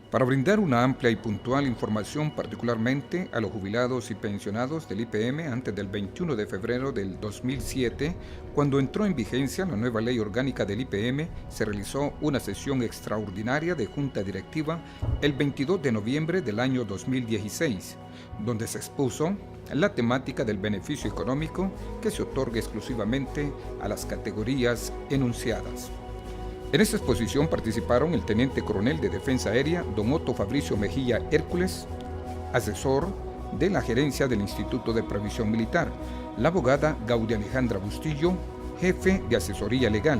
Para brindar una amplia y puntual información particularmente a los jubilados y pensionados del IPM antes del 21 de febrero del 2007, cuando entró en vigencia la nueva ley orgánica del IPM, se realizó una sesión extraordinaria de Junta Directiva el 22 de noviembre del año 2016, donde se expuso la temática del beneficio económico que se otorga exclusivamente a las categorías enunciadas. En esta exposición participaron el Teniente Coronel de Defensa Aérea, don Otto Fabricio Mejía Hércules, asesor de la gerencia del Instituto de Previsión Militar, la abogada Gaudia Alejandra Bustillo, jefe de asesoría legal,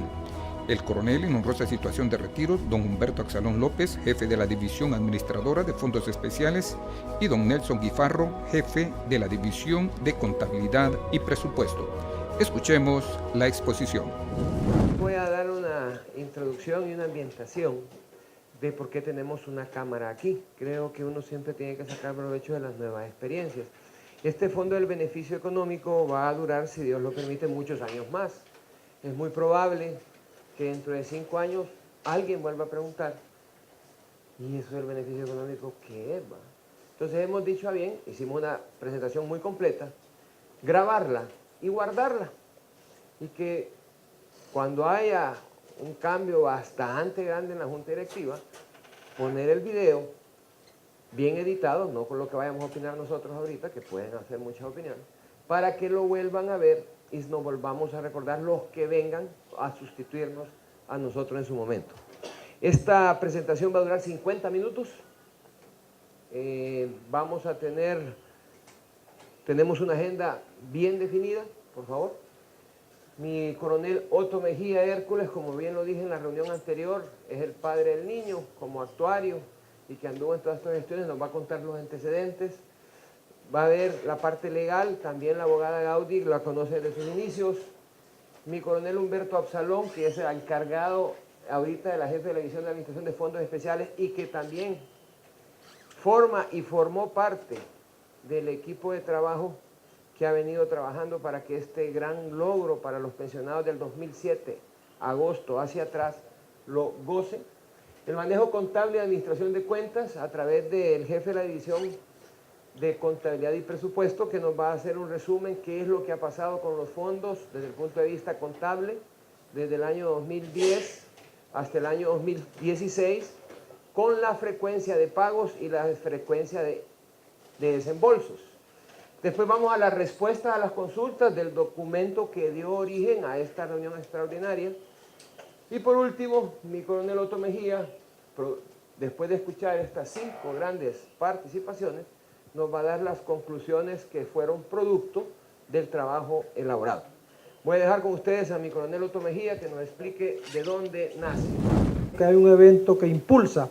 el coronel en honrosa situación de retiro, don Humberto Axalón López, jefe de la División Administradora de Fondos Especiales, y don Nelson Guifarro, jefe de la División de Contabilidad y Presupuesto. Escuchemos la exposición. Voy a dar una introducción y una ambientación de por qué tenemos una cámara aquí. Creo que uno siempre tiene que sacar provecho de las nuevas experiencias. Este fondo del beneficio económico va a durar, si Dios lo permite, muchos años más. Es muy probable que dentro de 5 años alguien vuelva a preguntar, ¿y eso del beneficio económico qué es? Entonces hemos dicho a bien, hicimos una presentación muy completa, grabarla y guardarla. Y que cuando haya un cambio bastante grande en la Junta Directiva, poner el video bien editado, no con lo que vayamos a opinar nosotros ahorita, que pueden hacer muchas opiniones, para que lo vuelvan a ver y nos volvamos a recordar los que vengan a sustituirnos a nosotros en su momento. Esta presentación va a durar 50 minutos. Tenemos una agenda bien definida, por favor. Mi coronel Otto Mejía Hércules, como bien lo dije en la reunión anterior, es el padre del niño como actuario y que anduvo en todas estas gestiones, nos va a contar los antecedentes. Va a haber la parte legal, también la abogada Gaudí la conoce desde sus inicios. Mi coronel Humberto Absalón, que es el encargado ahorita de la jefe de la División de Administración de Fondos Especiales y que también forma y formó parte del equipo de trabajo que ha venido trabajando para que este gran logro para los pensionados del 2007, agosto hacia atrás, lo gocen. El manejo contable y administración de cuentas a través del jefe de la División de Contabilidad y Presupuesto, que nos va a hacer un resumen qué es lo que ha pasado con los fondos desde el punto de vista contable, desde el año 2010 hasta el año 2016, con la frecuencia de pagos y la frecuencia de desembolsos. Después vamos a la respuesta a las consultas del documento que dio origen a esta reunión extraordinaria. Y por último, mi coronel Otto Mejía, después de escuchar estas 5 grandes participaciones, nos va a dar las conclusiones que fueron producto del trabajo elaborado. Voy a dejar con ustedes a mi coronel Otto Mejía que nos explique de dónde nace. Hay un evento que impulsa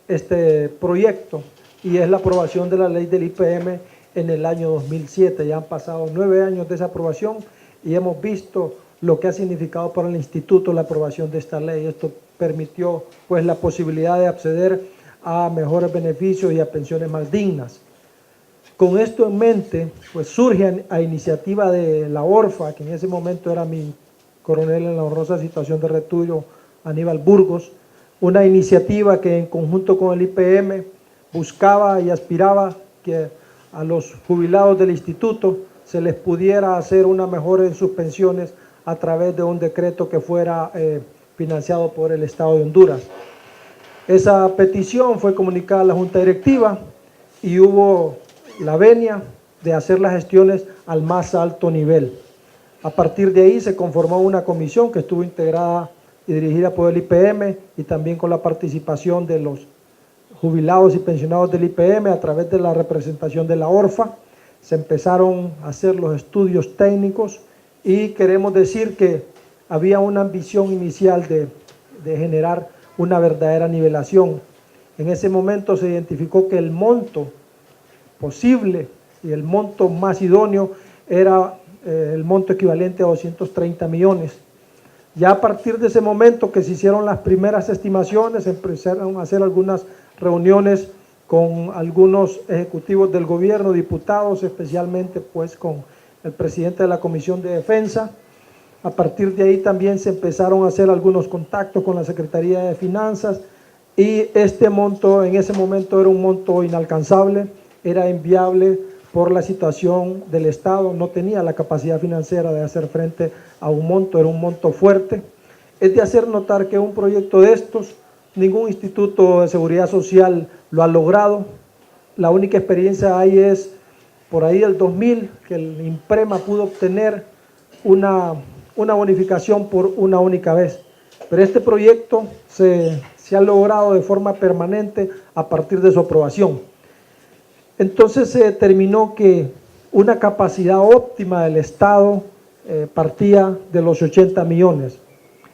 este proyecto y es la aprobación de la ley del IPM en el año 2007. Ya han pasado 9 años de esa aprobación y hemos visto lo que ha significado para el instituto la aprobación de esta ley. Esto permitió pues la posibilidad de acceder a mejores beneficios y a pensiones más dignas. Con esto en mente, pues surge a iniciativa de la ORFA, que en ese momento era mi coronel en la honrosa situación de retiro, Aníbal Burgos, una iniciativa que en conjunto con el IPM buscaba y aspiraba que a los jubilados del instituto se les pudiera hacer una mejora en sus pensiones a través de un decreto que fuera financiado por el Estado de Honduras. Esa petición fue comunicada a la Junta Directiva y hubo la venia de hacer las gestiones al más alto nivel. A partir de ahí se conformó una comisión que estuvo integrada y dirigida por el IPM y también con la participación de los jubilados y pensionados del IPM a través de la representación de la ORFA. Se empezaron a hacer los estudios técnicos y queremos decir que había una ambición inicial de generar una verdadera nivelación. En ese momento se identificó que el monto posible y el monto más idóneo era el monto equivalente a 230 millones. Ya a partir de ese momento que se hicieron las primeras estimaciones, empezaron a hacer algunas reuniones con algunos ejecutivos del gobierno, diputados, especialmente pues con el presidente de la Comisión de Defensa, A partir de ahí también se empezaron a hacer algunos contactos con la Secretaría de Finanzas y este monto en ese momento era un monto inalcanzable, era inviable por la situación del Estado, no tenía la capacidad financiera de hacer frente a un monto, era un monto fuerte. Es de hacer notar que un proyecto de estos, ningún instituto de seguridad social lo ha logrado. La única experiencia ahí es por ahí del 2000, que el IMPREMA pudo obtener una bonificación por una única vez. Pero este proyecto se ha logrado de forma permanente a partir de su aprobación. Entonces se determinó que una capacidad óptima del Estado partía de los 80 millones.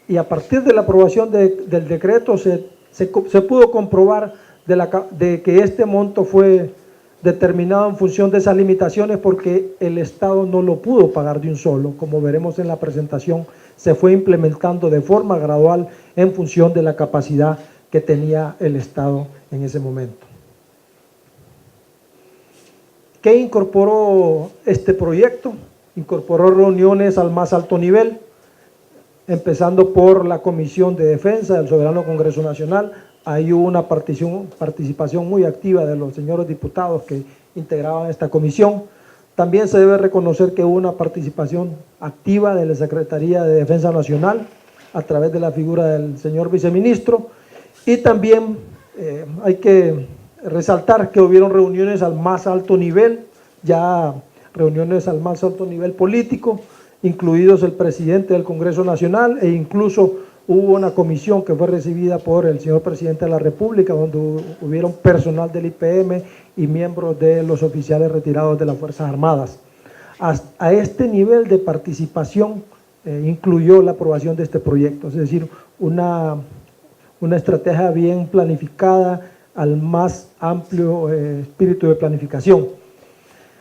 Y a partir de la aprobación del decreto se pudo comprobar de que este monto fue determinado en función de esas limitaciones porque el Estado no lo pudo pagar de un solo. Como veremos en la presentación, se fue implementando de forma gradual en función de la capacidad que tenía el Estado en ese momento. ¿Qué incorporó este proyecto? Incorporó reuniones al más alto nivel, empezando por la Comisión de Defensa del Soberano Congreso Nacional. Ahí hubo una participación muy activa de los señores diputados que integraban esta comisión. También se debe reconocer que hubo una participación activa de la Secretaría de Defensa Nacional a través de la figura del señor viceministro, y también hay que resaltar que hubieron reuniones al más alto nivel, ya reuniones al más alto nivel político, incluidos el presidente del Congreso Nacional, e incluso hubo una comisión que fue recibida por el señor presidente de la República, donde hubieron personal del IPM y miembros de los oficiales retirados de las Fuerzas Armadas. A este nivel de participación incluyó la aprobación de este proyecto, es decir, una estrategia bien planificada al más amplio espíritu de planificación.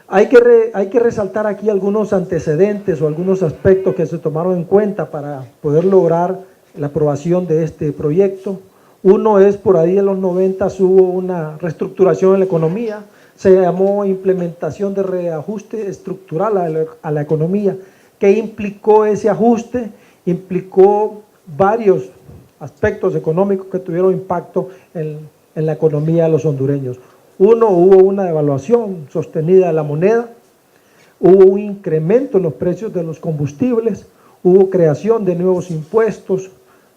Hay que resaltar aquí algunos antecedentes o algunos aspectos que se tomaron en cuenta para poder lograr la aprobación de este proyecto. Uno es, por ahí en los 90 hubo una reestructuración en la economía, se llamó implementación de reajuste estructural a la economía. ¿Qué implicó ese ajuste? Implicó varios aspectos económicos que tuvieron impacto en la economía de los hondureños. Uno, hubo una devaluación sostenida de la moneda, hubo un incremento en los precios de los combustibles, hubo creación de nuevos impuestos,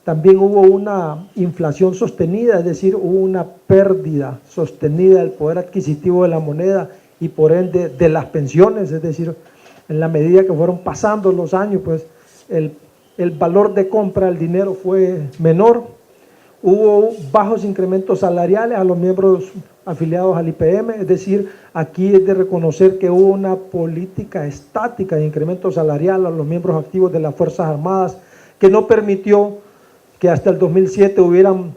también hubo una inflación sostenida, es decir, hubo una pérdida sostenida del poder adquisitivo de la moneda y por ende de las pensiones, es decir, en la medida que fueron pasando los años, pues el valor de compra del dinero fue menor. Hubo bajos incrementos salariales a los miembros afiliados al IPM, es decir, aquí es de reconocer que hubo una política estática de incremento salarial a los miembros activos de las Fuerzas Armadas que no permitió que hasta el 2007 hubieran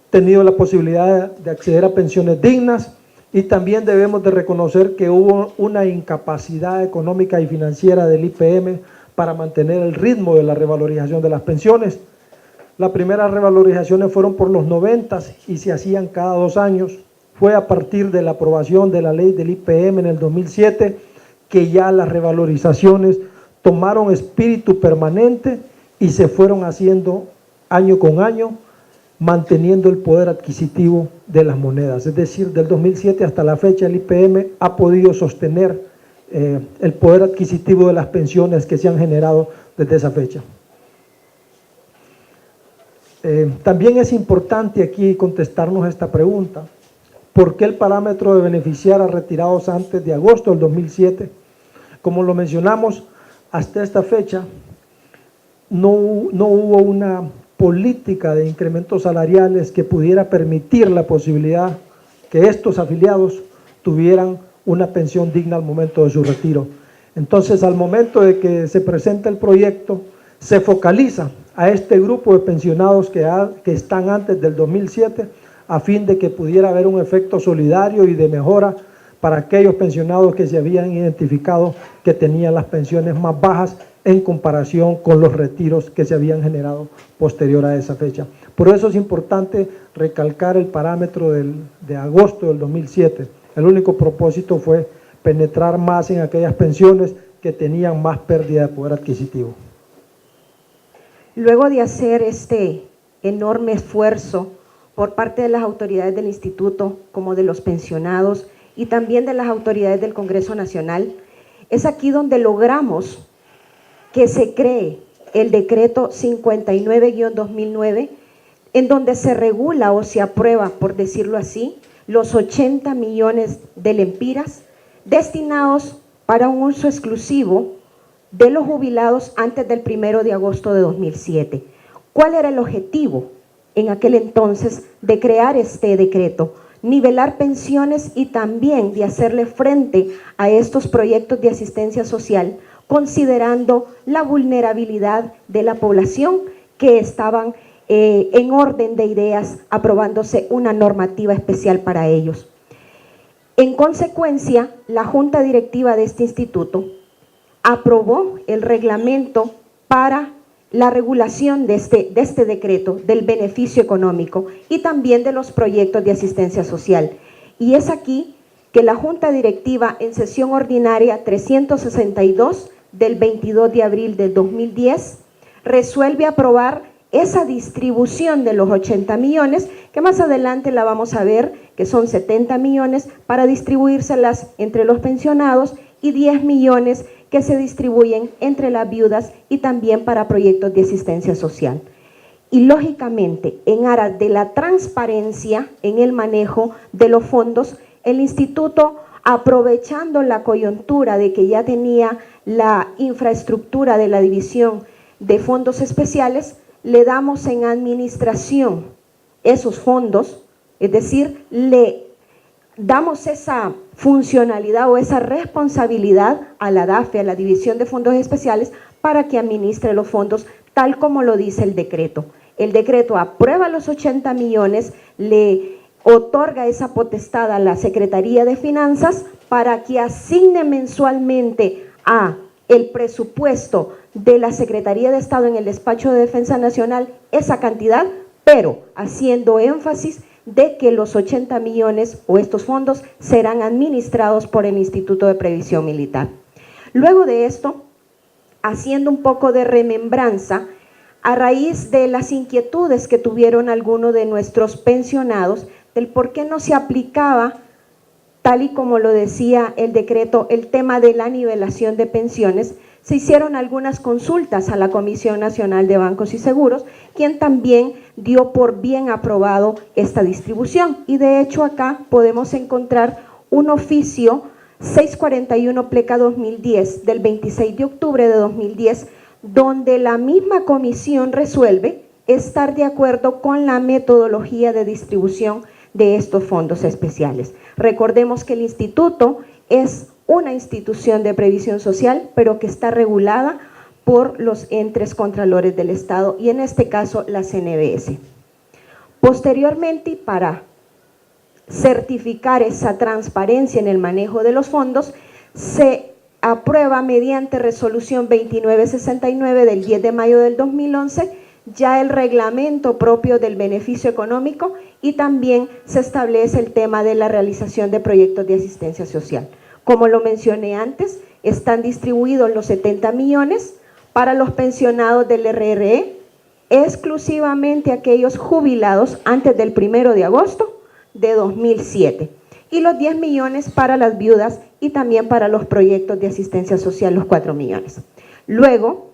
tenido la posibilidad de acceder a pensiones dignas, y también debemos de reconocer que hubo una incapacidad económica y financiera del IPM para mantener el ritmo de la revalorización de las pensiones. Las primeras revalorizaciones fueron por los 90 y se hacían cada 2 años. Fue a partir de la aprobación de la ley del IPM en el 2007 que ya las revalorizaciones tomaron espíritu permanente y se fueron haciendo año con año, manteniendo el poder adquisitivo de las monedas. Es decir, del 2007 hasta la fecha el IPM ha podido sostener el poder adquisitivo de las pensiones que se han generado desde esa fecha. También es importante aquí contestarnos esta pregunta: ¿por qué el parámetro de beneficiar a retirados antes de agosto del 2007? Como lo mencionamos, hasta esta fecha no hubo una política de incrementos salariales que pudiera permitir la posibilidad que estos afiliados tuvieran una pensión digna al momento de su retiro. Entonces, al momento de que se presenta el proyecto, se focaliza a este grupo de pensionados que están antes del 2007, a fin de que pudiera haber un efecto solidario y de mejora para aquellos pensionados que se habían identificado que tenían las pensiones más bajas en comparación con los retiros que se habían generado posterior a esa fecha. Por eso es importante recalcar el parámetro de agosto del 2007. El único propósito fue penetrar más en aquellas pensiones que tenían más pérdida de poder adquisitivo. luego de hacer este enorme esfuerzo por parte de las autoridades del instituto, como de los pensionados y también de las autoridades del Congreso Nacional, es aquí donde logramos que se cree el decreto 59-2009, en donde se regula o se aprueba, por decirlo así, los 80 millones de lempiras destinados para un uso exclusivo de los jubilados antes del 1 de agosto de 2007. ¿Cuál era el objetivo en aquel entonces de crear este decreto? Nivelar pensiones y también de hacerle frente a estos proyectos de asistencia social, considerando la vulnerabilidad de la población que estaban en orden de ideas aprobándose una normativa especial para ellos. En consecuencia, la Junta Directiva de este instituto aprobó el reglamento para la regulación de este decreto, del beneficio económico y también de los proyectos de asistencia social. Y es aquí que la Junta Directiva, en sesión ordinaria 362 del 22 de abril del 2010, resuelve aprobar esa distribución de los 80 millones, que más adelante la vamos a ver, que son 70 millones para distribuírselas entre los pensionados y 10 millones que se distribuyen entre las viudas y también para proyectos de asistencia social. Y lógicamente, en aras de la transparencia en el manejo de los fondos, el instituto, aprovechando la coyuntura de que ya tenía la infraestructura de la división de fondos especiales, le damos en administración esos fondos, es decir, le damos esa funcionalidad o esa responsabilidad a la DAFE, a la División de Fondos Especiales, para que administre los fondos tal como lo dice el decreto. El decreto aprueba los 80 millones, le otorga esa potestad a la Secretaría de Finanzas para que asigne mensualmente a el presupuesto de la Secretaría de Estado en el Despacho de Defensa Nacional esa cantidad, pero haciendo énfasis de que los 80 millones o estos fondos serán administrados por el Instituto de Previsión Militar. Luego de esto, haciendo un poco de remembranza, a raíz de las inquietudes que tuvieron algunos de nuestros pensionados, del por qué no se aplicaba, tal y como lo decía el decreto, el tema de la nivelación de pensiones, se hicieron algunas consultas a la Comisión Nacional de Bancos y Seguros, quien también dio por bien aprobado esta distribución. Y de hecho acá podemos encontrar un oficio 641 pleca 2010 del 26 de octubre de 2010, donde la misma comisión resuelve estar de acuerdo con la metodología de distribución de estos fondos especiales. Recordemos que el instituto es una institución de previsión social, pero que está regulada por los entes contralores del Estado y en este caso la CNBS. Posteriormente, para certificar esa transparencia en el manejo de los fondos, se aprueba mediante resolución 2969 del 10 de mayo del 2011 ya el reglamento propio del beneficio económico y también se establece el tema de la realización de proyectos de asistencia social. Como lo mencioné antes, están distribuidos los 70 millones para los pensionados del RRE, exclusivamente aquellos jubilados antes del 1 de agosto de 2007, y los 10 millones para las viudas y también para los proyectos de asistencia social, los 4 millones. Luego,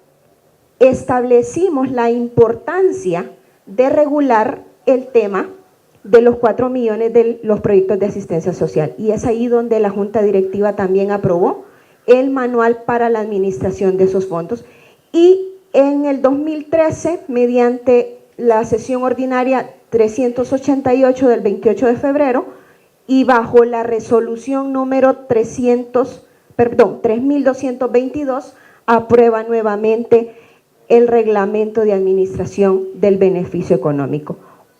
establecimos la importancia de regular el tema de los 4 millones de los proyectos de asistencia social, y es ahí donde la Junta Directiva también aprobó el manual para la administración de esos fondos. Y en el 2013, mediante la sesión ordinaria 388 del 28 de febrero y bajo la resolución número 3222, aprueba nuevamente el reglamento de administración del beneficio económico.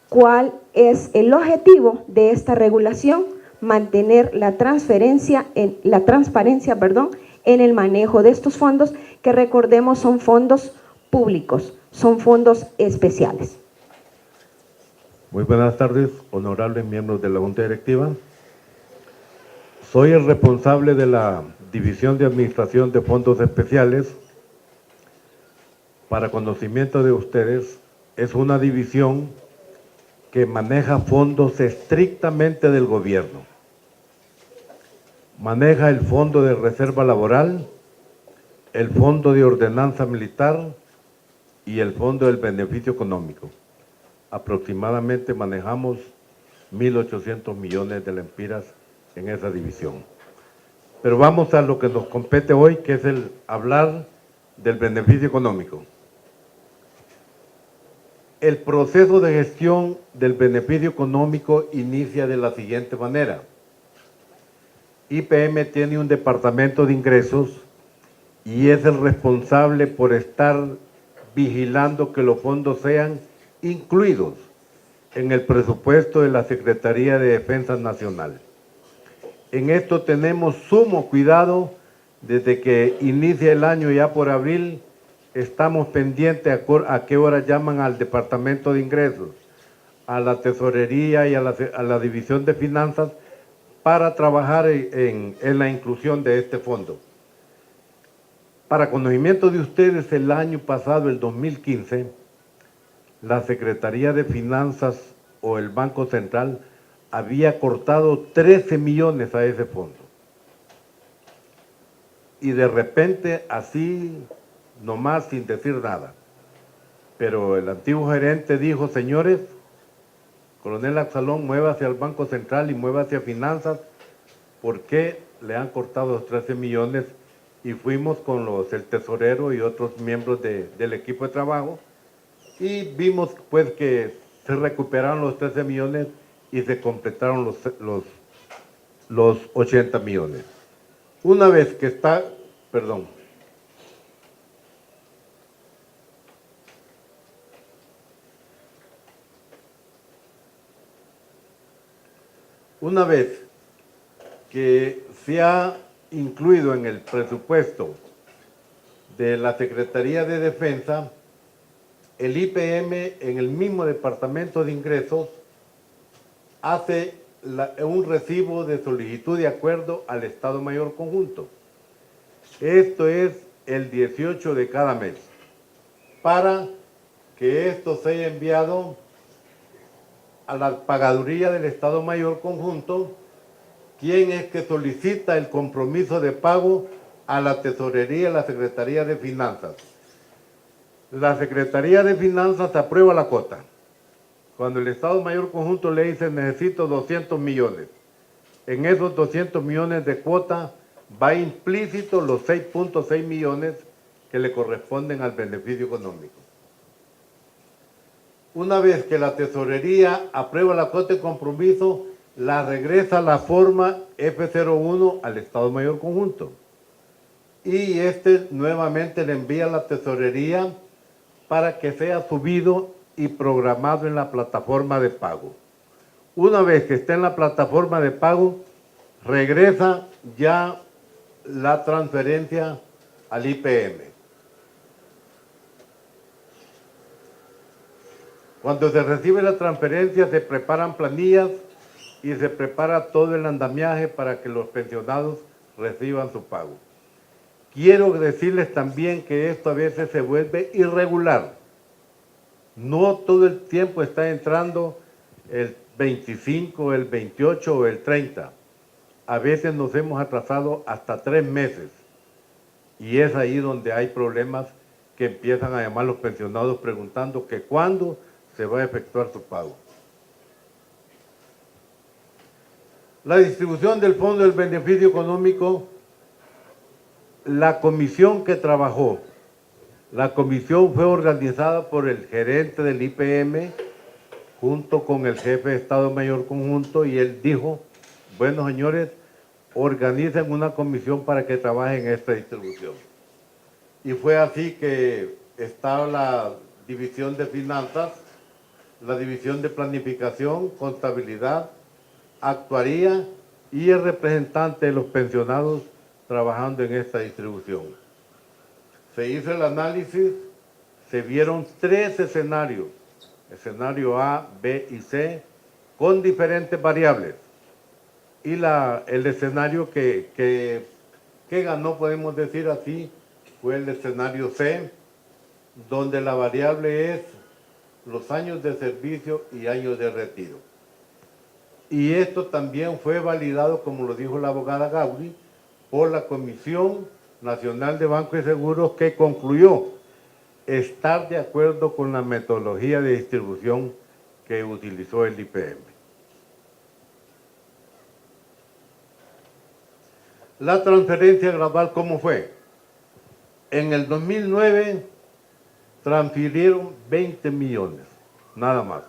¿Cuál es el objetivo de esta regulación? Mantener la transparencia en el manejo de estos fondos, que recordemos son fondos públicos, son fondos especiales. Muy buenas tardes, honorables miembros de la Junta Directiva. Soy el responsable de la División de Administración de Fondos Especiales. para conocimiento de ustedes, es una división que maneja fondos estrictamente del gobierno. Maneja el Fondo de Reserva Laboral, el Fondo de Ordenanza Militar y el Fondo del Beneficio Económico. Aproximadamente manejamos 1.800 millones de lempiras en esa división. Pero vamos a lo que nos compete hoy, que es el hablar del beneficio económico. El proceso de gestión del beneficio económico inicia de la siguiente manera. IPM tiene un departamento de ingresos y es el responsable por estar vigilando que los fondos sean incluidos en el presupuesto de la Secretaría de Defensa Nacional. En esto tenemos sumo cuidado desde que inicia el año, ya por abril, estamos pendientes a qué hora llaman al Departamento de Ingresos, a la Tesorería y a la División de Finanzas para trabajar en la inclusión de este fondo. Para conocimiento de ustedes, el año pasado, el 2015, la Secretaría de Finanzas o el Banco Central había cortado 13 millones a ese fondo. Y de repente, así, nomás sin decir nada. Pero el antiguo gerente dijo, señores, coronel Absalón, muévase al Banco Central y muévase a Finanzas, ¿por qué le han cortado los 13 millones? Y fuimos con el tesorero y otros miembros del equipo de trabajo y vimos pues que se recuperaron los 13 millones y se completaron los 80 millones. Una vez que está, perdón, una vez que se ha incluido en el presupuesto de la Secretaría de Defensa, el IPM en el mismo Departamento de Ingresos hace un recibo de solicitud de acuerdo al Estado Mayor Conjunto. Esto es el 18 de cada mes, para que esto sea enviado a la pagaduría del Estado Mayor Conjunto, quien es que solicita el compromiso de pago a la Tesorería y la Secretaría de Finanzas. La Secretaría de Finanzas aprueba la cuota. Cuando el Estado Mayor Conjunto le dice necesito 200 millones, en esos 200 millones de cuota va implícito los 6.6 millones que le corresponden al beneficio económico. Una vez que la Tesorería aprueba la cuota de compromiso, la regresa a la forma F01 al Estado Mayor Conjunto. Y nuevamente le envía a la Tesorería para que sea subido y programado en la plataforma de pago. Una vez que esté en la plataforma de pago, regresa ya la transferencia al IPM. Cuando se recibe la transferencia, se preparan planillas y se prepara todo el andamiaje para que los pensionados reciban su pago. Quiero decirles también que esto a veces se vuelve irregular. No todo el tiempo está entrando el 25, el 28 o el 30. A veces nos hemos atrasado hasta 3 meses. Y es ahí donde hay problemas que empiezan a llamar los pensionados preguntando que cuándo se va a efectuar su pago. La distribución del Fondo del Beneficio Económico, la comisión que trabajó, la comisión fue organizada por el gerente del IPM junto con el jefe de Estado Mayor Conjunto y él dijo, bueno señores, organicen una comisión para que trabaje en esta distribución. Y fue así que estaba la división de finanzas, la división de planificación, contabilidad, actuaría y el representante de los pensionados trabajando en esta distribución. Se hizo el análisis, se vieron 3 escenarios, escenario A, B y C, con diferentes variables. Y el escenario que ganó, podemos decir así, fue el escenario C, donde la variable es los años de servicio y años de retiro. Y esto también fue validado, como lo dijo la abogada Gauri, por la Comisión Nacional de Bancos y Seguros, que concluyó estar de acuerdo con la metodología de distribución que utilizó el IPM. La transferencia gradual, ¿cómo fue? En el 2009 transfirieron 20 millones, nada más.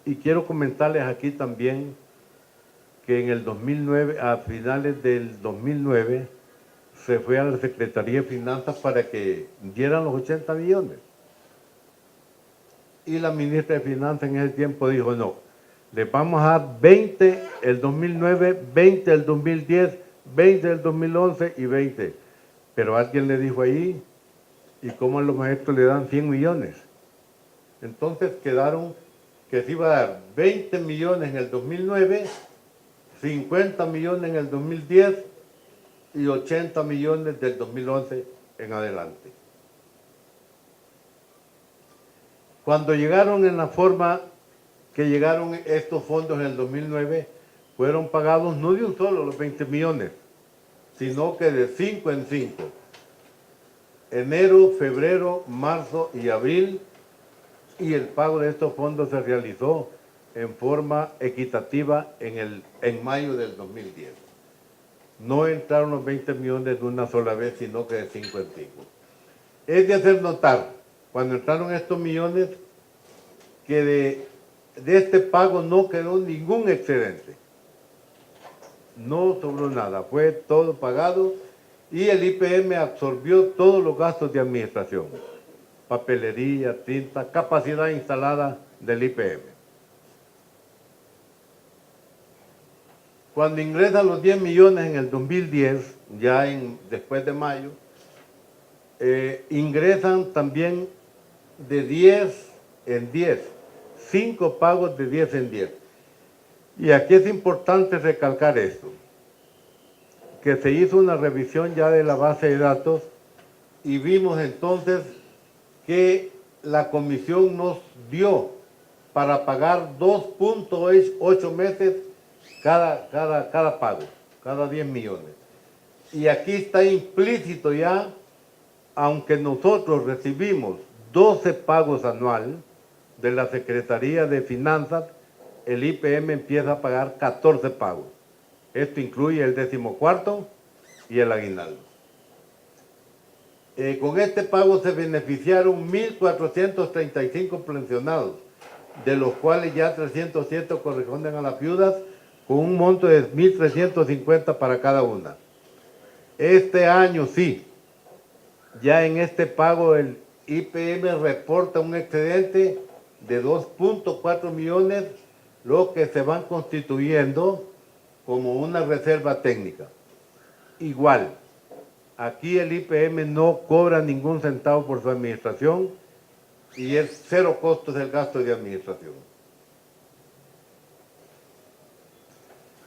Y quiero comentarles aquí también que en el 2009, a finales del 2009, se fue a la Secretaría de Finanzas para que dieran los 80 millones. Y la ministra de Finanzas en ese tiempo dijo, no, les vamos a dar 20 el 2009, 20 el 2010, 20 el 2011 y 20. Pero alguien le dijo ahí, ¿y cómo a los maestros le dan 100 millones? Entonces quedaron que se iba a dar 20 millones en el 2009, 50 millones en el 2010 y 80 millones del 2011 en adelante. Cuando llegaron en la forma que llegaron estos fondos en el 2009, fueron pagados no de un solo los 20 millones, sino que de 5 en 5. Enero, febrero, marzo y abril, y el pago de estos fondos se realizó en forma equitativa en mayo del 2010. No entraron los 20 millones de una sola vez, sino que de 5 en 5. Es de hacer notar, cuando entraron estos millones, que de este pago no quedó ningún excedente. No sobró nada, fue todo pagado y el IPM absorbió todos los gastos de administración. Papelería, tinta, capacidad instalada del IPM. Cuando ingresan los 10 millones en el 2010, ya después de mayo, ingresan también de 10 en 10, 5 pagos de 10 en 10. Y aquí es importante recalcar esto, que se hizo una revisión ya de la base de datos y vimos entonces que la comisión nos dio para pagar 2.8 meses cada pago, cada 10 millones. Y aquí está implícito ya, aunque nosotros recibimos 12 pagos anual de la Secretaría de Finanzas, el IPM empieza a pagar 14 pagos. Esto incluye el 14º y el aguinaldo. Con este pago se beneficiaron 1.435 pensionados, de los cuales ya 307 corresponden a las viudas, con un monto de 1.350 para cada una. Este año sí, ya en este pago el IPM reporta un excedente de 2.4 millones, lo que se van constituyendo como una reserva técnica. Igual, aquí el IPM no cobra ningún centavo por su administración y es cero costos el gasto de administración.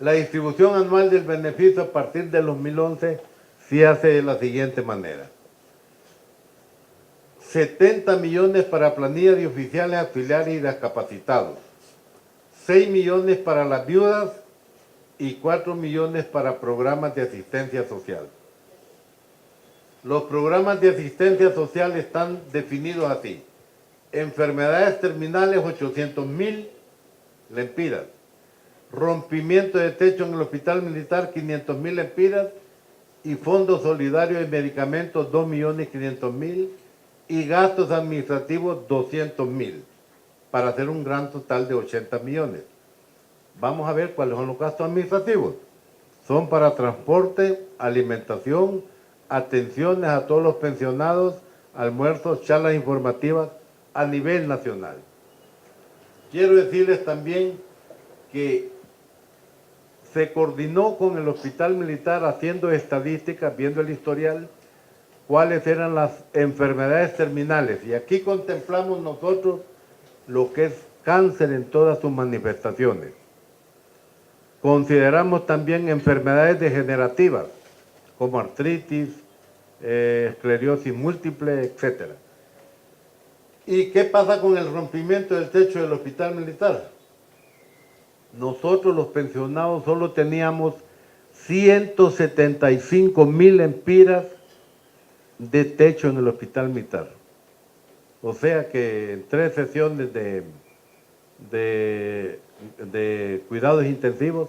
La distribución anual del beneficio a partir del 2011 se hace de la siguiente manera. 70 millones para planilla de oficiales, auxiliares y discapacitados. 6 millones para las viudas y 4 millones para programas de asistencia social. Los programas de asistencia social están definidos así. Enfermedades terminales, 800.000 lempiras. Rompimiento de techo en el hospital militar, 500.000 lempiras. Y fondos solidarios de medicamentos, 2.500.000. Y gastos administrativos, 200.000. Para hacer un gran total de 80 millones. Vamos a ver cuáles son los gastos administrativos. Son para transporte, alimentación, atenciones a todos los pensionados, almuerzos, charlas informativas a nivel nacional. Quiero decirles también que se coordinó con el hospital militar haciendo estadísticas, viendo el historial, cuáles eran las enfermedades terminales. Y aquí contemplamos nosotros lo que es cáncer en todas sus manifestaciones. Consideramos también enfermedades degenerativas, como artritis, esclerosis múltiple, etc. ¿Y qué pasa con el rompimiento del techo del hospital militar? Nosotros los pensionados solo teníamos 175,000 empiras de techo en el hospital militar. O sea que en 3 sesiones de cuidados intensivos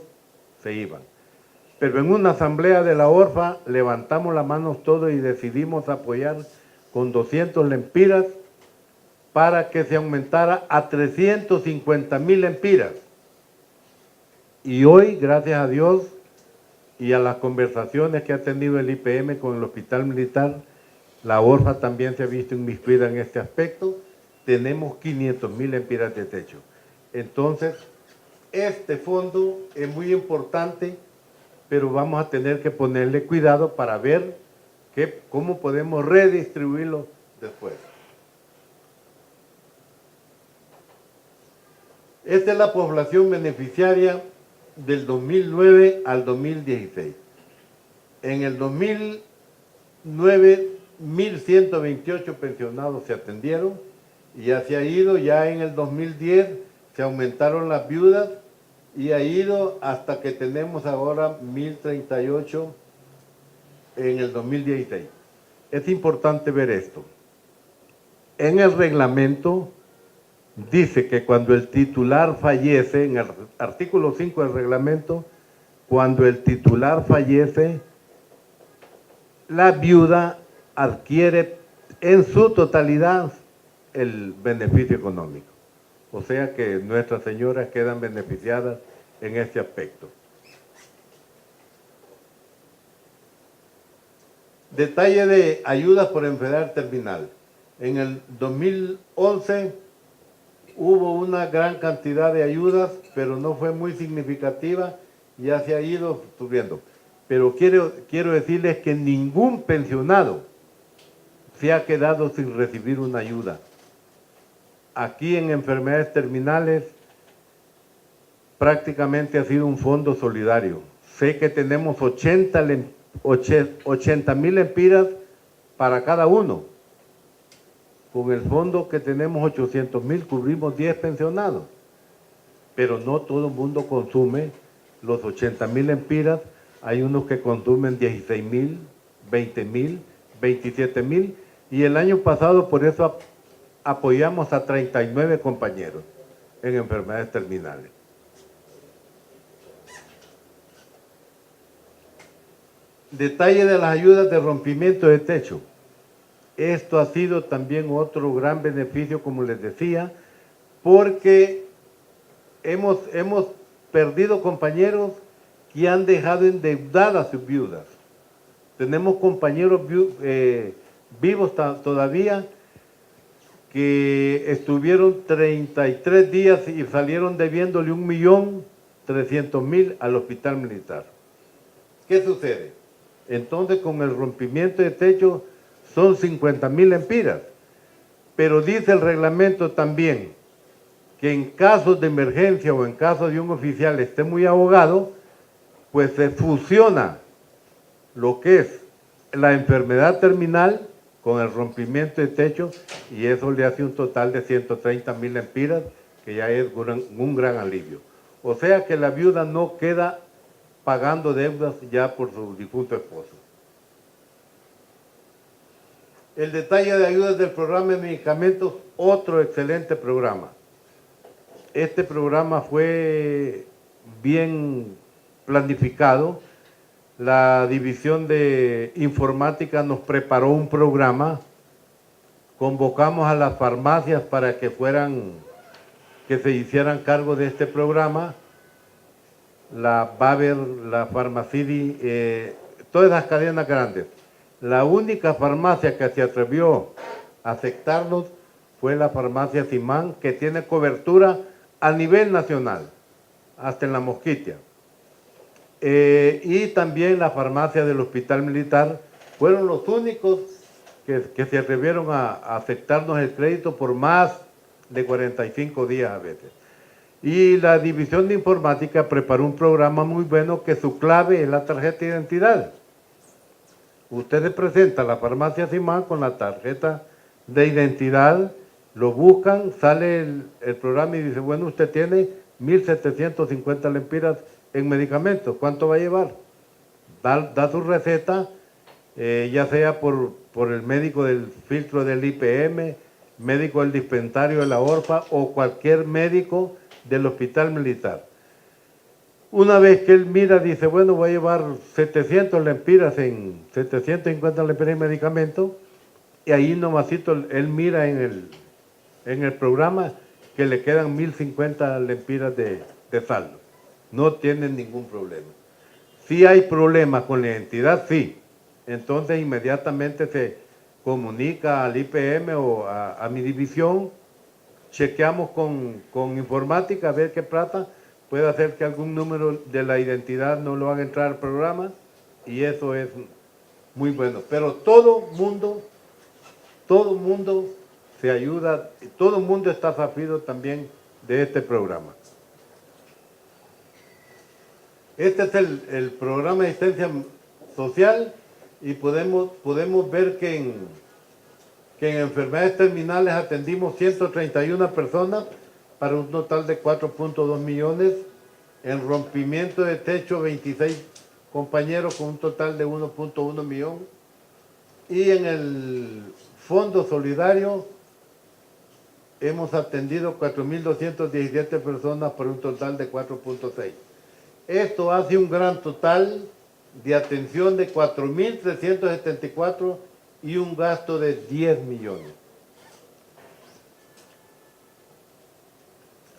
se iban. Pero en una asamblea de la ORFA levantamos las manos todos y decidimos apoyar con 200 lempiras para que se aumentara a 350,000 lempiras. Y hoy, gracias a Dios y a las conversaciones que ha tenido el IPM con el hospital militar, la ORFA también se ha visto inmiscuida en este aspecto, tenemos 500,000 lempiras de techo. Entonces, este fondo es muy importante, pero vamos a tener que ponerle cuidado para ver cómo podemos redistribuirlo después. Esta es la población beneficiaria del 2009 al 2016. En el 2009, 1.128 pensionados se atendieron y ya se ha ido, ya en el 2010 se aumentaron las viudas y ha ido hasta que tenemos ahora 1.038 en el 2016. Es importante ver esto. En el reglamento dice que cuando el titular fallece, en el artículo 5 del reglamento, cuando el titular fallece, la viuda adquiere en su totalidad el beneficio económico. O sea que nuestras señoras quedan beneficiadas en este aspecto. Detalle de ayudas por enfermedad terminal. En el 2011 hubo una gran cantidad de ayudas, pero no fue muy significativa, ya se ha ido subiendo. Pero quiero decirles que ningún pensionado se ha quedado sin recibir una ayuda. Aquí en enfermedades terminales prácticamente ha sido un fondo solidario. Sé que tenemos 80,000 lempiras para cada uno. Con el fondo que tenemos 800,000 cubrimos 10 pensionados. Pero no todo el mundo consume los 80,000 lempiras. Hay unos que consumen 16,000, 20,000, 27,000. Y el año pasado por eso apoyamos a 39 compañeros en enfermedades terminales. Detalle de las ayudas de rompimiento de techo. Esto ha sido también otro gran beneficio, como les decía, porque hemos perdido compañeros que han dejado endeudadas a sus viudas. Tenemos compañeros vivos todavía que estuvieron 33 días y salieron debiéndole 1.300.000 al hospital militar. ¿Qué sucede? Entonces, con el rompimiento de techo son 50,000 lempiras, pero dice el reglamento también que en casos de emergencia o en caso de un oficial esté muy ahogado, pues se fusiona lo que es la enfermedad terminal con el rompimiento de techo y eso le hace un total de 130,000 lempiras, que ya es un gran alivio. O sea que la viuda no queda pagando deudas ya por su difunto esposo. El detalle de ayudas del programa de medicamentos, otro excelente programa. Este programa fue bien planificado. La división de informática nos preparó un programa. Convocamos a las farmacias para que se hicieran cargo de este programa. La Baber, la Farmacidi, todas las cadenas grandes. La única farmacia que se atrevió a aceptarlos fue la farmacia Simán, que tiene cobertura a nivel nacional, hasta en La Mosquitia. Y también la farmacia del Hospital Militar fueron los únicos que se atrevieron a aceptarnos el crédito por más de 45 días a veces. Y la división de informática preparó un programa muy bueno que su clave es la tarjeta de identidad. Usted se presenta a la farmacia Simán con la tarjeta de identidad, lo buscan, sale el programa y dice, bueno, usted tiene 1.750 lempiras en medicamentos, ¿cuánto va a llevar? Da su receta, ya sea por el médico del filtro del IPM, médico del dispensario de la ORFA o cualquier médico del hospital militar. Una vez que él mira, dice, bueno, voy a llevar 750 lempiras en medicamentos, y ahí nomasito él mira en el programa que le quedan 1.050 lempiras de saldo. No tienen ningún problema. Si hay problemas con la identidad, sí. Entonces inmediatamente se comunica al IPM o a mi división, chequeamos con informática a ver qué plata puede hacer que algún número de la identidad no lo haga entrar al programa, y eso es muy bueno. Pero todo mundo se ayuda, todo mundo está sabido también de este programa. Este es el programa de asistencia social, y podemos ver que en enfermedades terminales atendimos 131 personas para un total de 4.2 millones, en rompimiento de techo 26 compañeros con un total de 1.1 millón, y en el Fondo Solidario hemos atendido 4.217 personas por un total de 4.6. Esto hace un gran total de atención de 4.374 y un gasto de 10 millones.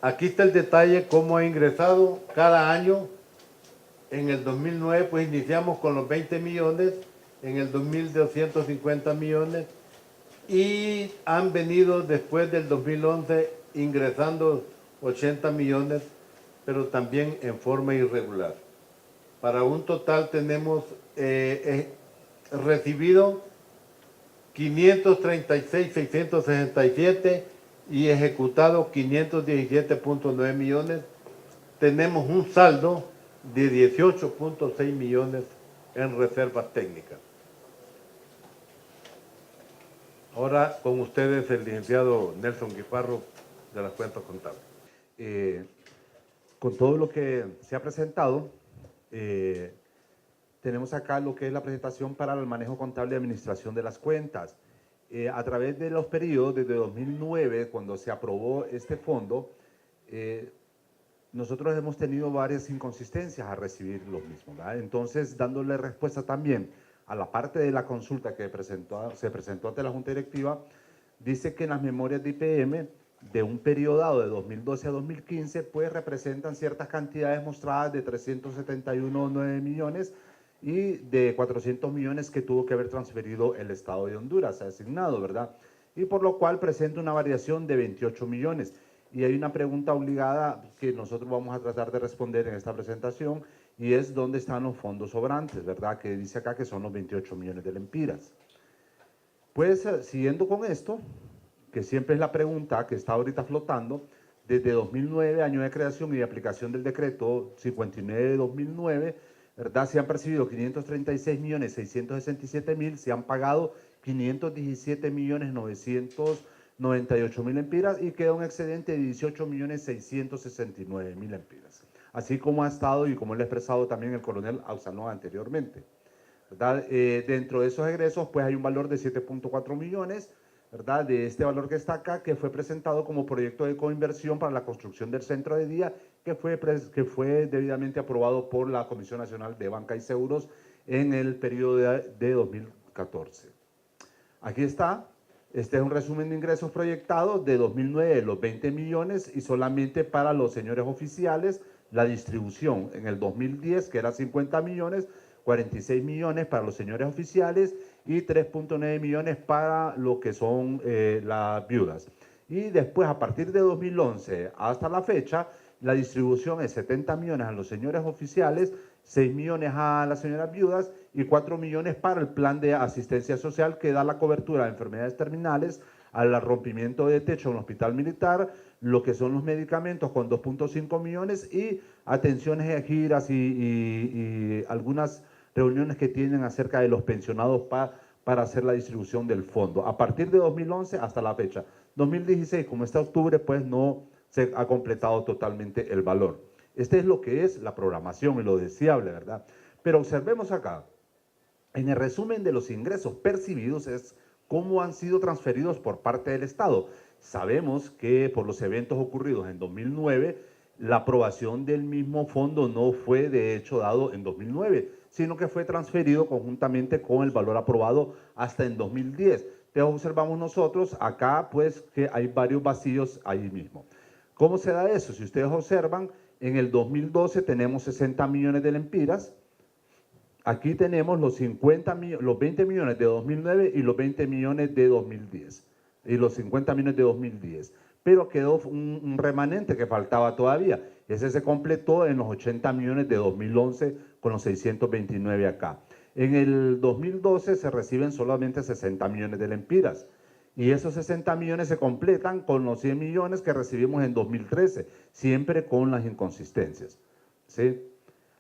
Aquí está el detalle, cómo ha ingresado cada año. En el 2009 pues iniciamos con los 20 millones, en el 2000 250 millones, y han venido después del 2011 ingresando 80 millones, pero también en forma irregular. Para un total tenemos recibido 536.667 y ejecutado 517.9 millones. Tenemos un saldo de 18.6 millones en reservas técnicas. Ahora con ustedes el licenciado Nelson Guifarro de las cuentas contables. Con todo lo que se ha presentado, tenemos acá lo que es la presentación para el manejo contable y administración de las cuentas. A través de los periodos, desde 2009, cuando se aprobó este fondo, nosotros hemos tenido varias inconsistencias a recibir los mismos, ¿verdad? Entonces, dándole respuesta también a la parte de la consulta que se presentó ante la Junta Directiva, dice que en las memorias de IPM, de un periodo dado de 2012 a 2015, pues representan ciertas cantidades mostradas de 371.9 millones y de 400 millones que tuvo que haber transferido el Estado de Honduras, asignado, ¿verdad? Y por lo cual presenta una variación de 28 millones. Y hay una pregunta obligada que nosotros vamos a tratar de responder en esta presentación, y es dónde están los fondos sobrantes, ¿verdad? Que dice acá que son los 28 millones de lempiras. Pues, siguiendo con esto, que siempre es la pregunta que está ahorita flotando, desde 2009, año de creación y de aplicación del decreto 59 de 2009, ¿verdad? Se han percibido 536.667.000, se han pagado 517.998.000 lempiras y queda un excedente de 18.669.000 lempiras. Así como ha estado y como le ha expresado también el coronel Ausanoa anteriormente, ¿verdad? Dentro de esos egresos, pues hay un valor de 7.4 millones, ¿verdad? De este valor que está acá, que fue presentado como proyecto de coinversión para la construcción del centro de día, que fue debidamente aprobado por la Comisión Nacional de Banca y Seguros en el periodo de 2014. Aquí está, este es un resumen de ingresos proyectados de 2009, los 20 millones, y solamente para los señores oficiales, la distribución en el 2010, que era 50 millones, 46 millones para los señores oficiales y 3.9 millones para lo que son las viudas. Y después, a partir de 2011 hasta la fecha, la distribución es 70 millones a los señores oficiales, 6 millones a las señoras viudas y 4 millones para el plan de asistencia social que da la cobertura a enfermedades terminales, al rompimiento de techo en el hospital militar, lo que son los medicamentos con 2.5 millones y atenciones a giras y algunas reuniones que tienen acerca de los pensionados para hacer la distribución del fondo. A partir de 2011 hasta la fecha. 2016, como está octubre, pues no se ha completado totalmente el valor. Este es lo que es la programación y lo deseable, ¿verdad? Pero observemos acá, en el resumen de los ingresos percibidos es cómo han sido transferidos por parte del Estado. Sabemos que por los eventos ocurridos en 2009, la aprobación del mismo fondo no fue de hecho dado en 2009, sino que fue transferido conjuntamente con el valor aprobado hasta en 2010. Entonces observamos nosotros acá pues que hay varios vacíos ahí mismo. ¿Cómo se da eso? Si ustedes observan, en el 2012 tenemos 60 millones de lempiras. Aquí tenemos los 20 millones de 2009 y los 20 millones de 2010. Y los 50 millones de 2010. Pero quedó un remanente que faltaba todavía. Ese se completó en los 80 millones de 2011 con los 629 acá. En el 2012 se reciben solamente 60 millones de lempiras. Y esos 60 millones se completan con los 100 millones que recibimos en 2013, siempre con las inconsistencias, ¿sí?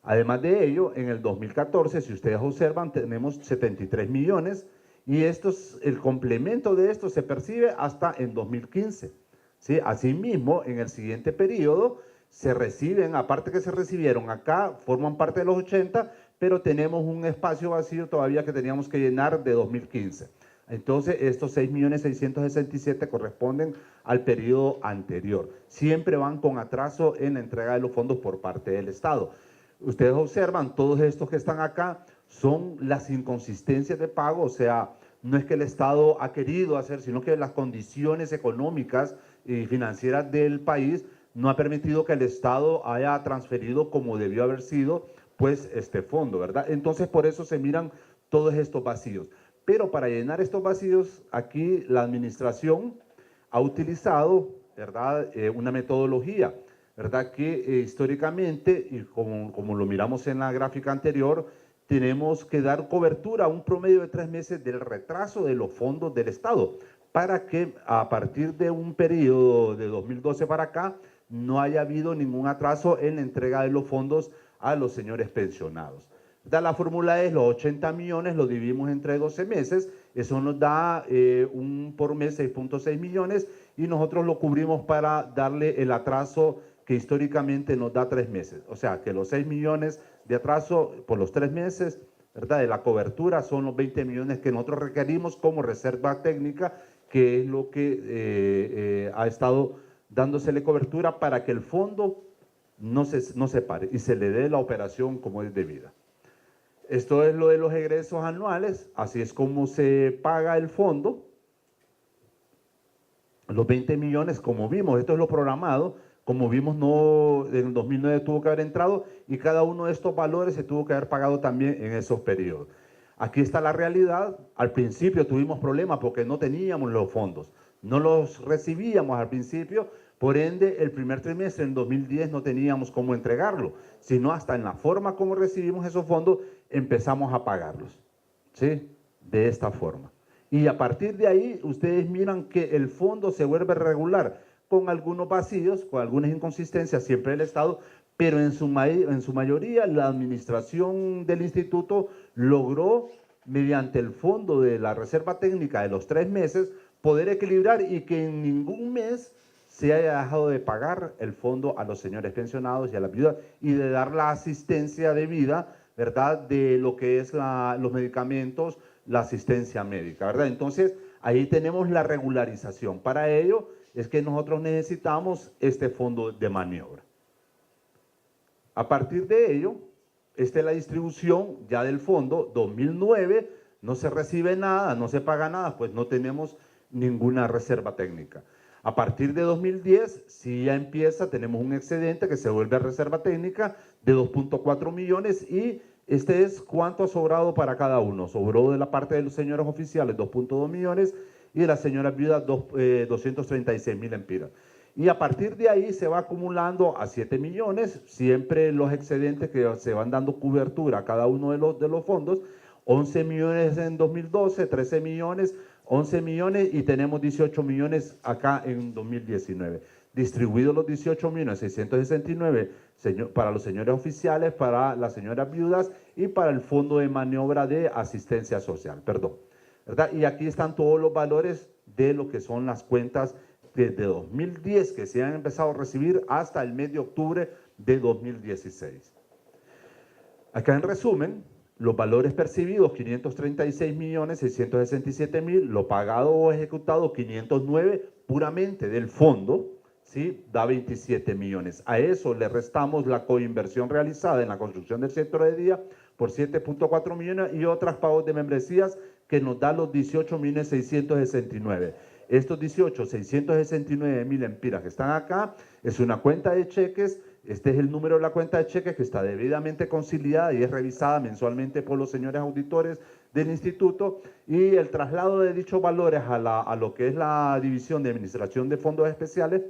Además de ello, en el 2014, si ustedes observan, tenemos 73 millones y el complemento de esto se percibe hasta en 2015, ¿sí? Asimismo, en el siguiente periodo se reciben, aparte que se recibieron acá, forman parte de los 80, pero tenemos un espacio vacío todavía que teníamos que llenar de 2015. Entonces, estos 6.667.000 corresponden al periodo anterior. Siempre van con atraso en la entrega de los fondos por parte del Estado. Ustedes observan, todos estos que están acá son las inconsistencias de pago, o sea, no es que el Estado ha querido hacer, sino que las condiciones económicas y financieras del país no ha permitido que el Estado haya transferido como debió haber sido, pues, este fondo, ¿verdad? Entonces, por eso se miran todos estos vacíos. Pero para llenar estos vacíos, aquí la administración ha utilizado, ¿verdad?, una metodología, ¿verdad?, que históricamente, y como lo miramos en la gráfica anterior, tenemos que dar cobertura a un promedio de 3 meses del retraso de los fondos del Estado, para que a partir de un periodo de 2012 para acá, no haya habido ningún atraso en la entrega de los fondos a los señores pensionados. La fórmula es los 80 millones, lo dividimos entre 12 meses, eso nos da por mes 6.6 millones y nosotros lo cubrimos para darle el atraso que históricamente nos da 3 meses. O sea, que los 6 millones de atraso por los 3 meses, ¿verdad?, de la cobertura son los 20 millones que nosotros requerimos como reserva técnica, que es lo que ha estado dándosele cobertura para que el fondo no se pare y se le dé la operación como es debida. Esto es lo de los egresos anuales, así es como se paga el fondo. Los 20 millones, como vimos, esto es lo programado, como vimos, en el 2009 tuvo que haber entrado y cada uno de estos valores se tuvo que haber pagado también en esos periodos. Aquí está la realidad, al principio tuvimos problemas porque no teníamos los fondos, no los recibíamos al principio, por ende el primer trimestre en 2010 no teníamos cómo entregarlo, sino hasta en la forma como recibimos esos fondos empezamos a pagarlos, ¿sí?, de esta forma. Y a partir de ahí ustedes miran que el fondo se vuelve regular, con algunos vacíos, con algunas inconsistencias siempre del Estado, pero en su mayoría la administración del instituto logró, mediante el fondo de la reserva técnica de los 3 meses, poder equilibrar y que en ningún mes se haya dejado de pagar el fondo a los señores pensionados y a las viudas y de dar la asistencia debida, ¿verdad?, de lo que es los medicamentos, la asistencia médica, ¿verdad? Entonces, ahí tenemos la regularización. Para ello es que nosotros necesitamos este fondo de maniobra. A partir de ello, esta es la distribución ya del fondo. 2009 no se recibe nada, no se paga nada, pues no tenemos ninguna reserva técnica. A partir de 2010, sí ya empieza, tenemos un excedente que se vuelve a reserva técnica de 2.4 millones y este es cuánto ha sobrado para cada uno. Sobró de la parte de los señores oficiales 2.2 millones y de las señoras viudas 236.000 lempiras. Y a partir de ahí se va acumulando a 7 millones, siempre los excedentes que se van dando cobertura a cada uno de los fondos, 11 millones en 2012, 13 millones, 11 millones y tenemos 18 millones acá en 2019. distribuidos los 18.669 para los señores oficiales, para las señoras viudas y para el fondo de maniobra de asistencia social, ¿verdad? Y aquí están todos los valores de lo que son las cuentas desde 2010 que se han empezado a recibir hasta el mes de octubre de 2016. Acá en resumen, los valores percibidos 536.667.000, lo pagado o ejecutado 509 puramente del fondo, ¿sí? Da 27 millones. A eso le restamos la coinversión realizada en la construcción del centro de día por 7.4 millones y otros pagos de membresías que nos da los 18.669. Estos 18.669.000 empiras que están acá es una cuenta de cheques. Este es el número de la cuenta de cheques que está debidamente conciliada y es revisada mensualmente por los señores auditores del instituto, y el traslado de dichos valores a lo que es la División de Administración de Fondos Especiales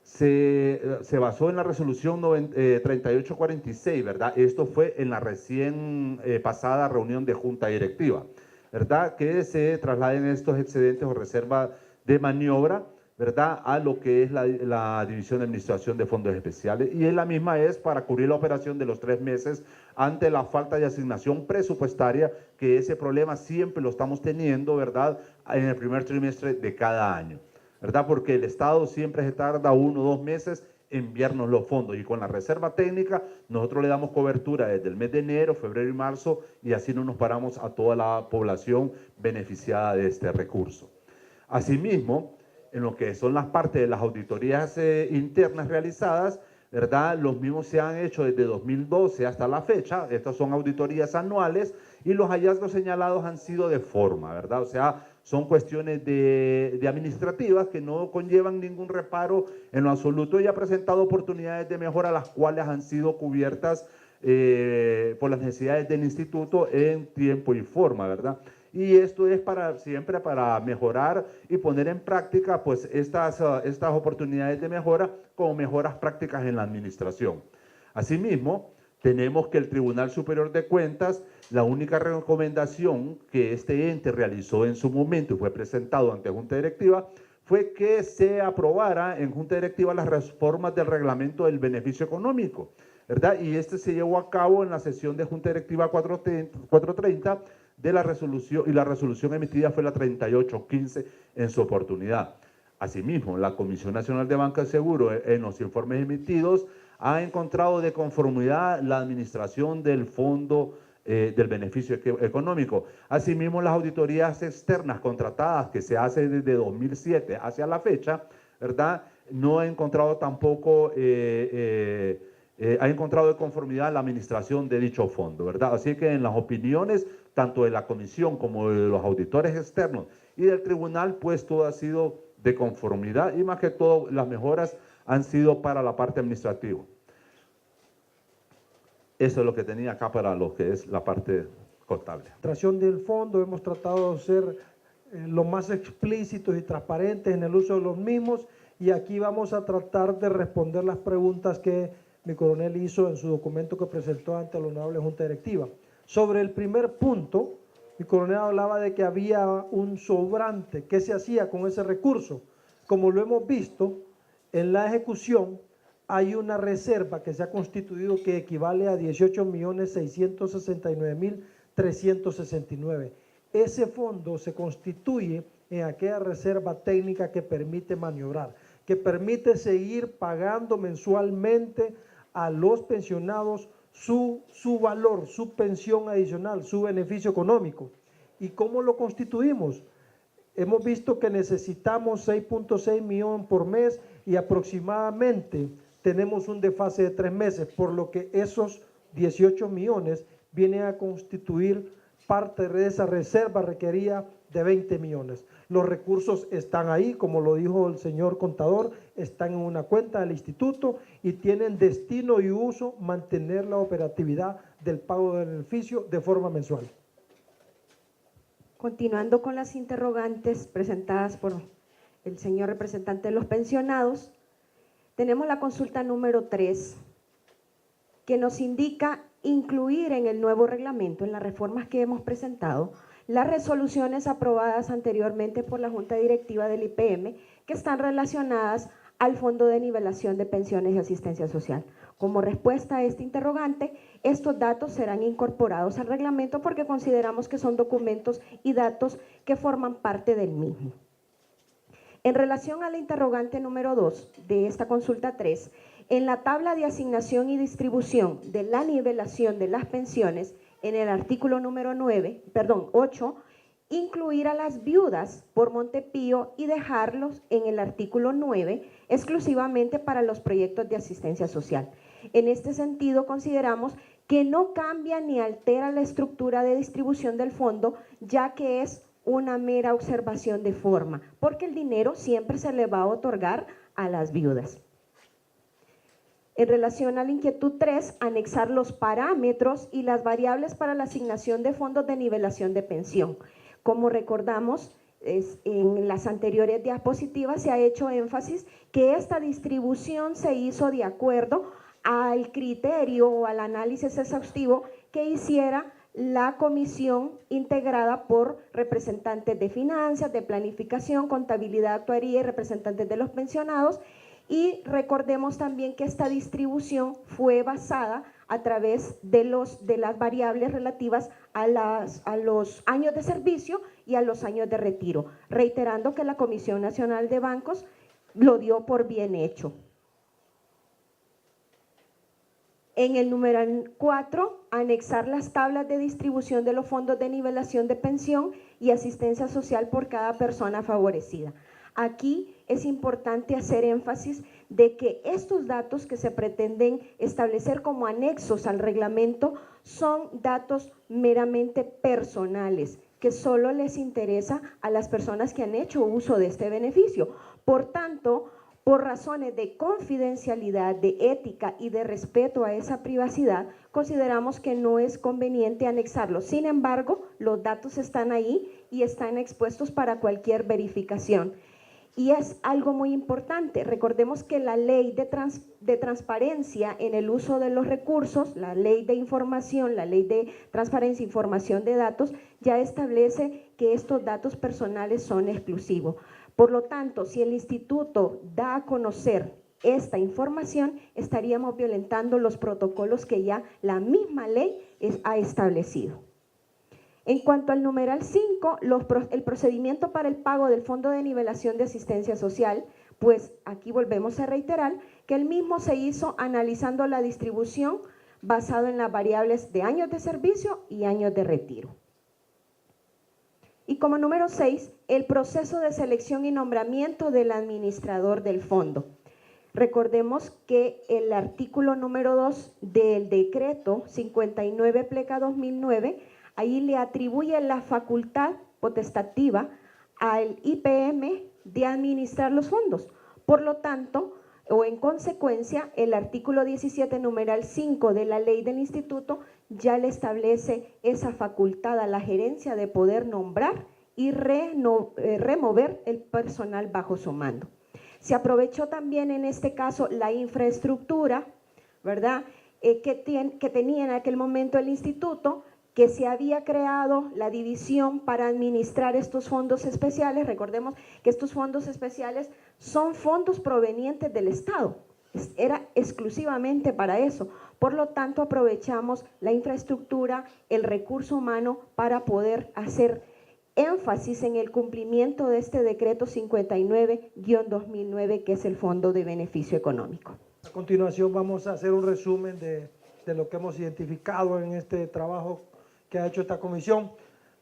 se basó en la resolución 3846, ¿verdad? Esto fue en la recién pasada reunión de junta directiva, ¿verdad? Que se trasladen estos excedentes o reservas de maniobra, ¿verdad? A lo que es la División de Administración de Fondos Especiales, y la misma es para cubrir la operación de los 3 meses ante la falta de asignación presupuestaria, que ese problema siempre lo estamos teniendo, ¿verdad? En el primer trimestre de cada año, ¿verdad? Porque el Estado siempre se tarda 1 o 2 meses en enviarnos los fondos, y con la reserva técnica nosotros le damos cobertura desde el mes de enero, febrero y marzo, y así no nos paramos a toda la población beneficiada de este recurso. Asimismo, en lo que son las partes de las auditorías internas realizadas, ¿verdad? Los mismos se han hecho desde 2012 hasta la fecha. Estas son auditorías anuales y los hallazgos señalados han sido de forma, ¿verdad? O sea, son cuestiones de administrativas que no conllevan ningún reparo en lo absoluto, y ha presentado oportunidades de mejora, las cuales han sido cubiertas por las necesidades del instituto en tiempo y forma, ¿verdad? Y esto es siempre para mejorar y poner en práctica pues estas oportunidades de mejora como mejoras prácticas en la administración. Asimismo, tenemos que el Tribunal Superior de Cuentas, la única recomendación que este ente realizó en su momento y fue presentado ante Junta Directiva, fue que se aprobara en Junta Directiva las reformas del reglamento del beneficio económico, ¿verdad? Y este se llevó a cabo en la sesión de Junta Directiva 430 de la resolución, y la resolución emitida fue la 3815 en su oportunidad. Asimismo, la Comisión Nacional de Banca y Seguro, en los informes emitidos, ha encontrado de conformidad la administración del fondo del beneficio económico. Asimismo, las auditorías externas contratadas que se hacen desde 2007 hacia la fecha, ¿verdad? No ha encontrado tampoco, ha encontrado de conformidad la administración de dicho fondo, ¿verdad? Así que en las opiniones tanto de la comisión como de los auditores externos y del tribunal, pues todo ha sido de conformidad, y más que todo las mejoras han sido para la parte administrativa. Eso es lo que tenía acá para lo que es la parte contable. La administración del fondo hemos tratado de ser lo más explícitos y transparentes en el uso de los mismos, y aquí vamos a tratar de responder las preguntas que mi coronel hizo en su documento que presentó ante la honorable Junta Directiva. Sobre el primer punto, mi coronel hablaba de que había un sobrante. ¿Qué se hacía con ese recurso? Como lo hemos visto, en la ejecución hay una reserva que se ha constituido que equivale a 18.669.369. Ese fondo se constituye en aquella reserva técnica que permite maniobrar, que permite seguir pagando mensualmente a los pensionados su valor, su pensión adicional, su beneficio económico. ¿Y cómo lo constituimos? Hemos visto que necesitamos 6.6 millones por mes y aproximadamente tenemos un desfase de 3 meses, por lo que esos 18 millones vienen a constituir parte de esa reserva requerida de 20 millones. Los recursos están ahí, como lo dijo el señor contador, están en una cuenta del instituto y tienen destino y uso mantener la operatividad del pago del beneficio de forma mensual. Continuando con las interrogantes presentadas por el señor representante de los pensionados, tenemos la consulta número 3, que nos indica incluir en el nuevo reglamento, en las reformas que hemos presentado, las resoluciones aprobadas anteriormente por la Junta Directiva del IPM que están relacionadas al Fondo de Nivelación de Pensiones y Asistencia Social. Como respuesta a este interrogante, estos datos serán incorporados al reglamento porque consideramos que son documentos y datos que forman parte del mismo. En relación a la interrogante número 2 de esta consulta 3, en la tabla de asignación y distribución de la nivelación de las pensiones, en el artículo número 8, incluir a las viudas por Montepío y dejarlos en el artículo 9 exclusivamente para los proyectos de asistencia social. En este sentido, consideramos que no cambia ni altera la estructura de distribución del fondo, ya que es una mera observación de forma, porque el dinero siempre se le va a otorgar a las viudas. En relación a la inquietud 3, anexar los parámetros y las variables para la asignación de fondos de nivelación de pensión. Como recordamos, en las anteriores diapositivas se ha hecho énfasis que esta distribución se hizo de acuerdo al criterio o al análisis exhaustivo que hiciera la comisión integrada por representantes de finanzas, de planificación, contabilidad, actuaría y representantes de los pensionados. Y recordemos también que esta distribución fue basada a través de las variables relativas a los años de servicio y a los años de retiro, reiterando que la Comisión Nacional de Bancos lo dio por bien hecho. En el numeral 4, anexar las tablas de distribución de los fondos de nivelación de pensión y asistencia social por cada persona favorecida. Aquí es importante hacer énfasis de que estos datos que se pretenden establecer como anexos al reglamento son datos meramente personales, que solo les interesa a las personas que han hecho uso de este beneficio. Por tanto, por razones de confidencialidad, de ética y de respeto a esa privacidad, consideramos que no es conveniente anexarlos. Sin embargo, los datos están ahí y están expuestos para cualquier verificación. Y es algo muy importante, recordemos que la ley de transparencia en el uso de los recursos, la ley de información, la ley de transparencia e información de datos, ya establece que estos datos personales son exclusivos. Por lo tanto, si el instituto da a conocer esta información, estaríamos violentando los protocolos que ya la misma ley ha establecido. En cuanto al numeral 5, el procedimiento para el pago del Fondo de Nivelación de Asistencia Social, pues aquí volvemos a reiterar que el mismo se hizo analizando la distribución basado en las variables de años de servicio y años de retiro. Y como número 6, el proceso de selección y nombramiento del administrador del fondo. Recordemos que el artículo número 2 del decreto 59 pleca 2009 ahí le atribuye la facultad potestativa al IPM de administrar los fondos. Por lo tanto, o en consecuencia, el artículo 17, numeral 5 de la ley del instituto ya le establece esa facultad a la gerencia de poder nombrar y remover el personal bajo su mando. Se aprovechó también en este caso la infraestructura, ¿verdad?, que tenía en aquel momento el instituto, que se había creado la división para administrar estos fondos especiales. Recordemos que estos fondos especiales son fondos provenientes del Estado, era exclusivamente para eso. Por lo tanto, aprovechamos la infraestructura, el recurso humano para poder hacer énfasis en el cumplimiento de este decreto 59-2009, que es el Fondo de Beneficio Económico. A continuación vamos a hacer un resumen de lo que hemos identificado en este trabajo que ha hecho esta comisión.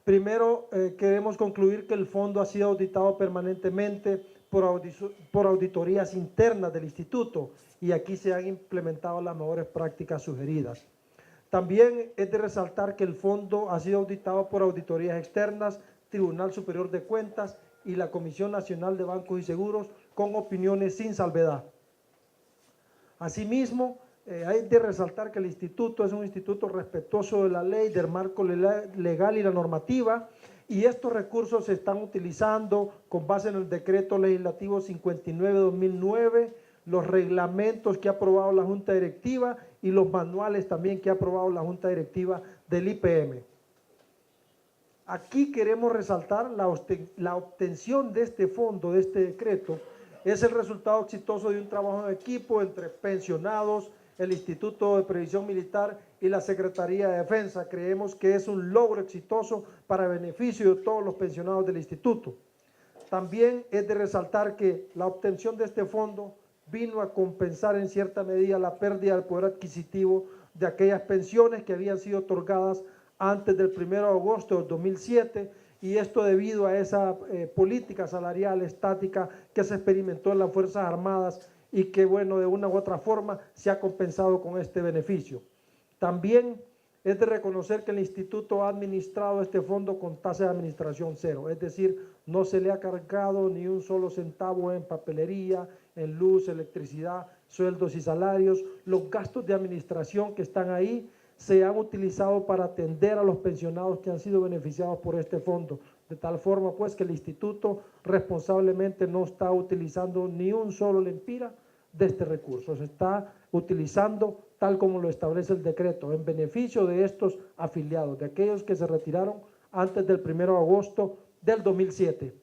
Primero, queremos concluir que el fondo ha sido auditado permanentemente por auditorías internas del instituto y aquí se han implementado las mejores prácticas sugeridas. También es de resaltar que el fondo ha sido auditado por auditorías externas, Tribunal Superior de Cuentas y la Comisión Nacional de Bancos y Seguros con opiniones sin salvedad. Asimismo, hay de resaltar que el instituto es un instituto respetuoso de la ley, del marco legal y la normativa, y estos recursos se están utilizando con base en el decreto legislativo 59-2009, los reglamentos que ha aprobado la Junta Directiva y los manuales también que ha aprobado la Junta Directiva del IPM. Aquí queremos resaltar la obtención de este fondo, de este decreto, es el resultado exitoso de un trabajo en equipo entre pensionados, el Instituto de Previsión Militar y la Secretaría de Defensa. Creemos que es un logro exitoso para beneficio de todos los pensionados del instituto. También es de resaltar que la obtención de este fondo vino a compensar en cierta medida la pérdida del poder adquisitivo de aquellas pensiones que habían sido otorgadas antes del 1 de agosto de 2007, y esto debido a esa política salarial estática que se experimentó en las Fuerzas Armadas y que, bueno, de una u otra forma se ha compensado con este beneficio. También es de reconocer que el instituto ha administrado este fondo con tasa de administración cero, es decir, no se le ha cargado ni un solo centavo en papelería, en luz, electricidad, sueldos y salarios. Los gastos de administración que están ahí se han utilizado para atender a los pensionados que han sido beneficiados por este fondo, de tal forma pues que el instituto responsablemente no está utilizando ni un solo lempira de este recurso, se está utilizando tal como lo establece el decreto, en beneficio de estos afiliados, de aquellos que se retiraron antes del 1 de agosto del 2007.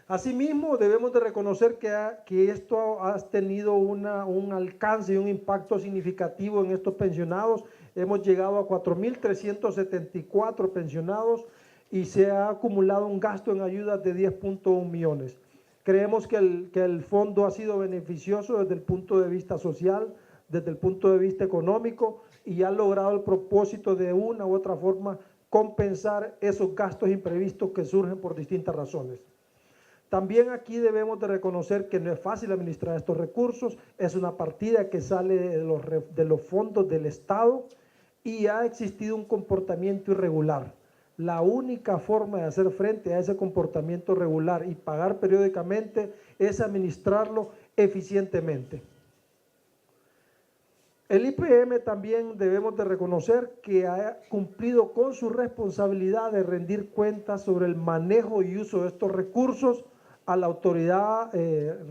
Asimismo, debemos de reconocer que esto ha tenido un alcance y un impacto significativo en estos pensionados. Hemos llegado a 4.374 pensionados y se ha acumulado un gasto en ayudas de 10.1 millones. Creemos que el fondo ha sido beneficioso desde el punto de vista social, desde el punto de vista económico, y ha logrado el propósito de una u otra forma compensar esos gastos imprevistos que surgen por distintas razones. También aquí debemos de reconocer que no es fácil administrar estos recursos, es una partida que sale de los fondos del Estado y ha existido un comportamiento irregular. La única forma de hacer frente a ese comportamiento regular y pagar periódicamente es administrarlo eficientemente. El IPM también debemos de reconocer que ha cumplido con su responsabilidad de rendir cuentas sobre el manejo y uso de estos recursos a la autoridad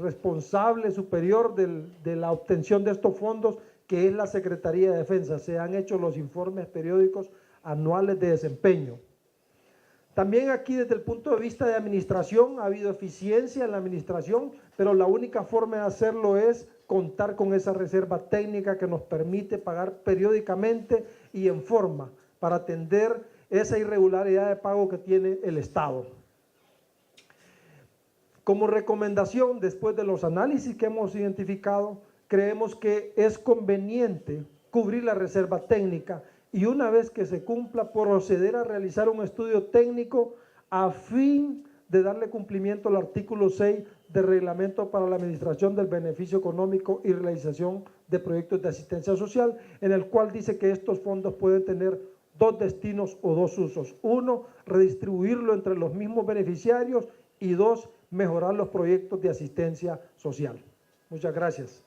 responsable superior de la obtención de estos fondos, que es la Secretaría de Defensa. Se han hecho los informes periódicos anuales de desempeño. También aquí desde el punto de vista de administración ha habido eficiencia en la administración, pero la única forma de hacerlo es contar con esa reserva técnica que nos permite pagar periódicamente y en forma para atender esa irregularidad de pago que tiene el Estado. Como recomendación, después de los análisis que hemos identificado, creemos que es conveniente cubrir la reserva técnica y una vez que se cumpla, proceder a realizar un estudio técnico a fin de darle cumplimiento al artículo 6 del Reglamento para la Administración del Beneficio Económico y Realización de Proyectos de Asistencia Social, en el cual dice que estos fondos pueden tener dos destinos o dos usos. Uno, redistribuirlo entre los mismos beneficiarios, y dos, mejorar los proyectos de asistencia social. Muchas gracias.